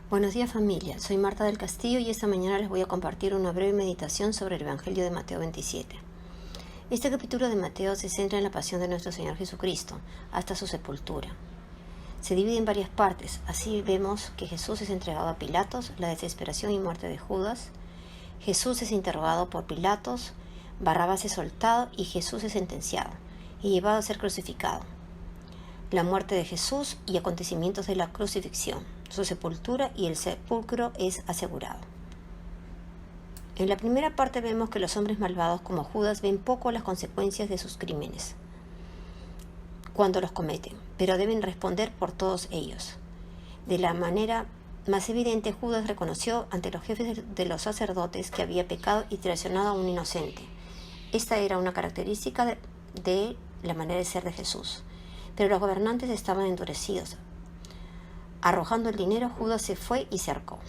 Buenos días familia, soy Marta del Castillo y esta mañana les voy a compartir una breve meditación sobre el Evangelio de Mateo 27. Este capítulo de Mateo se centra en la pasión de nuestro Señor Jesucristo hasta su sepultura. Se divide en varias partes, así vemos que Jesús es entregado a Pilatos, la desesperación y muerte de Judas, Jesús es interrogado por Pilatos, Barrabás es soltado y Jesús es sentenciado y llevado a ser crucificado. La muerte de Jesús y acontecimientos de la crucifixión, su sepultura y el sepulcro es asegurado. En la primera parte vemos que los hombres malvados como Judas ven poco las consecuencias de sus crímenes cuando los cometen, pero deben responder por todos ellos. De la manera más evidente, Judas reconoció ante los jefes de los sacerdotes que había pecado y traicionado a un inocente. Esta era una característica de la manera de ser de Jesús. Pero los gobernantes estaban endurecidos. Arrojando el dinero, Judas se fue y se ahorcó,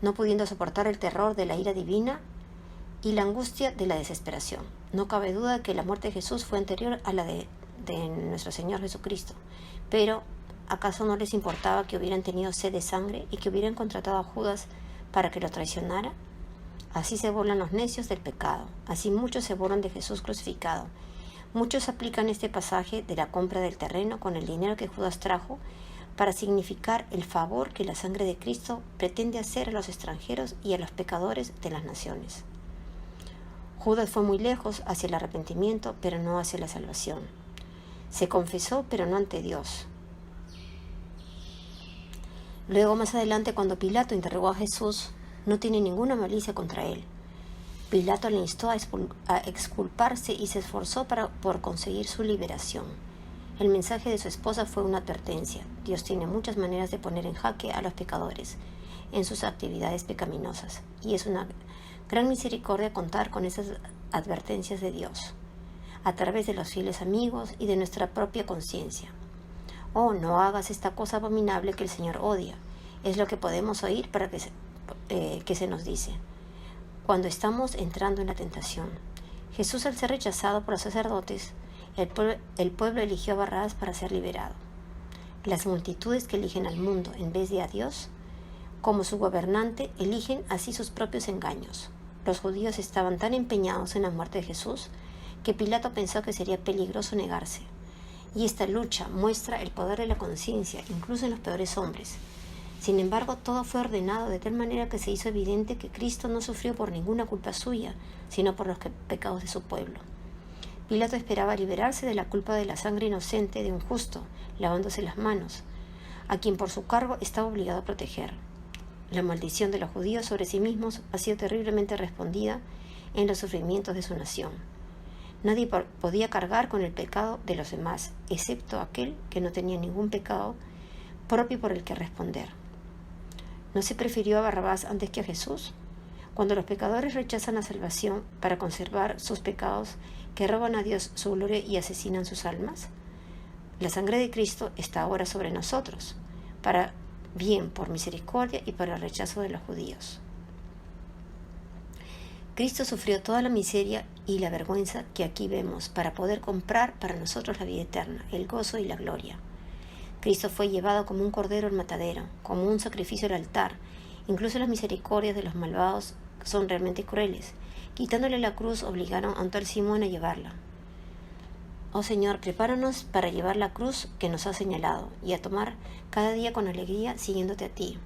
no pudiendo soportar el terror de la ira divina y la angustia de la desesperación. No cabe duda que la muerte de Jesús fue anterior a la de nuestro Señor Jesucristo, pero ¿acaso no les importaba que hubieran tenido sed de sangre y que hubieran contratado a Judas para que lo traicionara? Así se burlan los necios del pecado, así muchos se burlan de Jesús crucificado. Muchos aplican este pasaje de la compra del terreno con el dinero que Judas trajo para significar el favor que la sangre de Cristo pretende hacer a los extranjeros y a los pecadores de las naciones. Judas fue muy lejos hacia el arrepentimiento, pero no hacia la salvación. Se confesó, pero no ante Dios. Luego, más adelante, cuando Pilato interrogó a Jesús, no tiene ninguna malicia contra él. Pilato le instó a exculparse y se esforzó por conseguir su liberación. El mensaje de su esposa fue una advertencia. Dios tiene muchas maneras de poner en jaque a los pecadores en sus actividades pecaminosas, y es una gran misericordia contar con esas advertencias de Dios, a través de los fieles amigos y de nuestra propia conciencia. Oh, no hagas esta cosa abominable que el Señor odia. Es lo que podemos oír para que se nos dice cuando estamos entrando en la tentación. Jesús, al ser rechazado por los sacerdotes, el pueblo eligió a Barrabás para ser liberado. Las multitudes que eligen al mundo en vez de a Dios como su gobernante eligen así sus propios engaños. Los judíos estaban tan empeñados en la muerte de Jesús que Pilato pensó que sería peligroso negarse. Y esta lucha muestra el poder de la conciencia, incluso en los peores hombres. Sin embargo, todo fue ordenado de tal manera que se hizo evidente que Cristo no sufrió por ninguna culpa suya, sino por los pecados de su pueblo. Pilato esperaba liberarse de la culpa de la sangre inocente de un justo, lavándose las manos, a quien por su cargo estaba obligado a proteger. La maldición de los judíos sobre sí mismos ha sido terriblemente respondida en los sufrimientos de su nación. Nadie podía cargar con el pecado de los demás, excepto aquel que no tenía ningún pecado propio por el que responder. ¿No se prefirió a Barrabás antes que a Jesús? Cuando los pecadores rechazan la salvación para conservar sus pecados, que roban a Dios su gloria y asesinan sus almas, la sangre de Cristo está ahora sobre nosotros, para bien, por misericordia y para el rechazo de los judíos. Cristo sufrió toda la miseria y la vergüenza que aquí vemos para poder comprar para nosotros la vida eterna, el gozo y la gloria. Cristo fue llevado como un cordero al matadero, como un sacrificio al altar. Incluso las misericordias de los malvados son realmente crueles. Quitándole la cruz, obligaron a un tal Simón a llevarla. Oh Señor, prepáranos para llevar la cruz que nos has señalado y a tomar cada día con alegría siguiéndote a ti.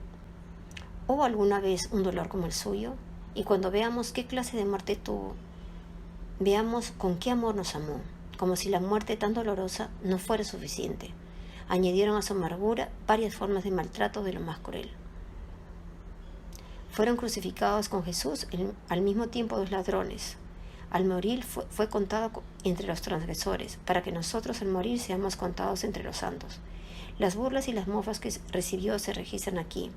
¿Hubo alguna vez un dolor como el suyo? Y cuando veamos qué clase de muerte tuvo, veamos con qué amor nos amó, como si la muerte tan dolorosa no fuera suficiente. Añadieron a su amargura varias formas de maltrato de lo más cruel. Fueron crucificados con Jesús al mismo tiempo dos ladrones. Al morir fue contado entre los transgresores, para que nosotros al morir seamos contados entre los santos. Las burlas y las mofas que recibió se registran aquí.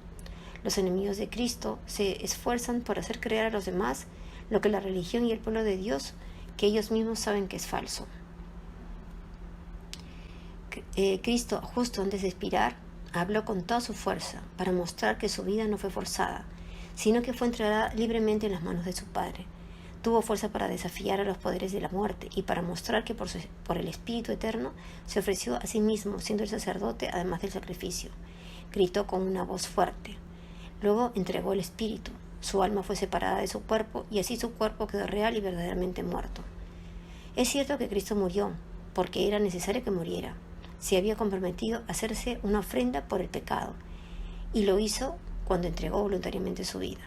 Los enemigos de Cristo se esfuerzan por hacer creer a los demás lo que la religión y el pueblo de Dios, que ellos mismos saben que es falso. Cristo, justo antes de expirar, habló con toda su fuerza para mostrar que su vida no fue forzada, sino que fue entregada libremente en las manos de su Padre. Tuvo fuerza para desafiar a los poderes de la muerte y para mostrar que por el Espíritu Eterno se ofreció a sí mismo, siendo el sacerdote además del sacrificio. Gritó con una voz fuerte. Luego entregó el Espíritu. Su alma fue separada de su cuerpo y así su cuerpo quedó real y verdaderamente muerto. Es cierto que Cristo murió, porque era necesario que muriera. Se había comprometido a hacerse una ofrenda por el pecado, y lo hizo cuando entregó voluntariamente su vida.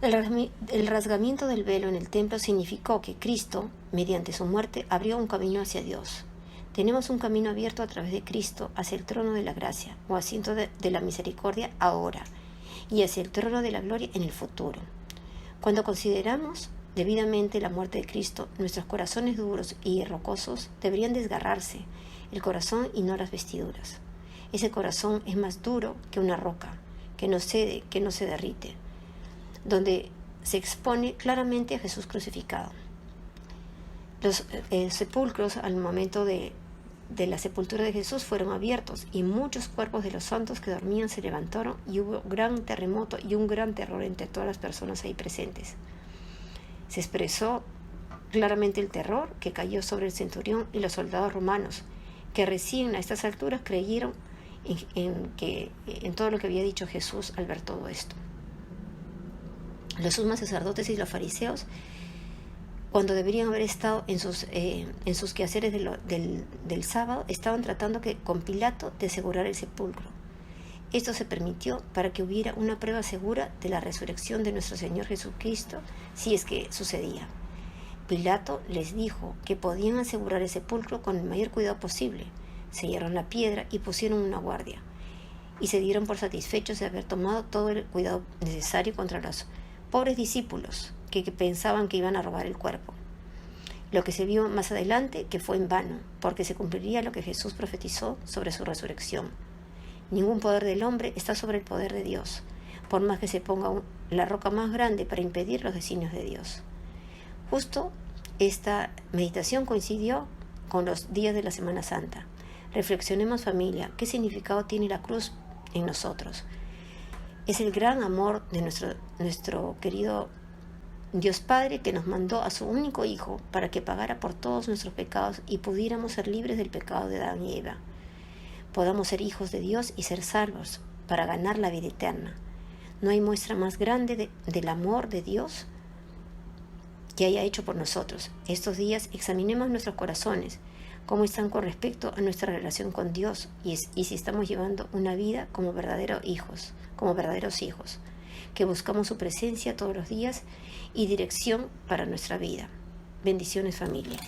El rasgamiento del velo en el templo significó que Cristo, mediante su muerte, abrió un camino hacia Dios. Tenemos un camino abierto a través de Cristo hacia el trono de la gracia, o asiento de la misericordia ahora, y hacia el trono de la gloria en el futuro. Cuando consideramos debidamente la muerte de Cristo, nuestros corazones duros y rocosos deberían desgarrarse, el corazón y no las vestiduras. Ese corazón es más duro que una roca, que no cede, que no se derrite, donde se expone claramente a Jesús crucificado. Los sepulcros al momento de la sepultura de Jesús fueron abiertos y muchos cuerpos de los santos que dormían se levantaron y hubo gran terremoto y un gran terror entre todas las personas ahí presentes. Se expresó claramente el terror que cayó sobre el centurión y los soldados romanos, que recién a estas alturas creyeron en todo lo que había dicho Jesús al ver todo esto. Los sumos sacerdotes y los fariseos, cuando deberían haber estado en sus quehaceres del sábado, estaban tratando con Pilato de asegurar el sepulcro. Esto se permitió para que hubiera una prueba segura de la resurrección de nuestro Señor Jesucristo, si es que sucedía. Pilato les dijo que podían asegurar el sepulcro con el mayor cuidado posible. Sellaron la piedra y pusieron una guardia, y se dieron por satisfechos de haber tomado todo el cuidado necesario contra los pobres discípulos que pensaban que iban a robar el cuerpo. Lo que se vio más adelante que fue en vano, porque se cumpliría lo que Jesús profetizó sobre su resurrección. Ningún poder del hombre está sobre el poder de Dios, por más que se ponga la roca más grande para impedir los designios de Dios. Justo esta meditación coincidió con los días de la Semana Santa. Reflexionemos, familia, ¿qué significado tiene la cruz en nosotros? Es el gran amor de nuestro querido Dios Padre, que nos mandó a su único Hijo para que pagara por todos nuestros pecados y pudiéramos ser libres del pecado de Adán y Eva. Podamos ser hijos de Dios y ser salvos para ganar la vida eterna. No hay muestra más grande del amor de Dios que haya hecho por nosotros. Estos días examinemos nuestros corazones, cómo están con respecto a nuestra relación con Dios y si estamos llevando una vida como verdaderos hijos, que buscamos su presencia todos los días y dirección para nuestra vida. Bendiciones, familia.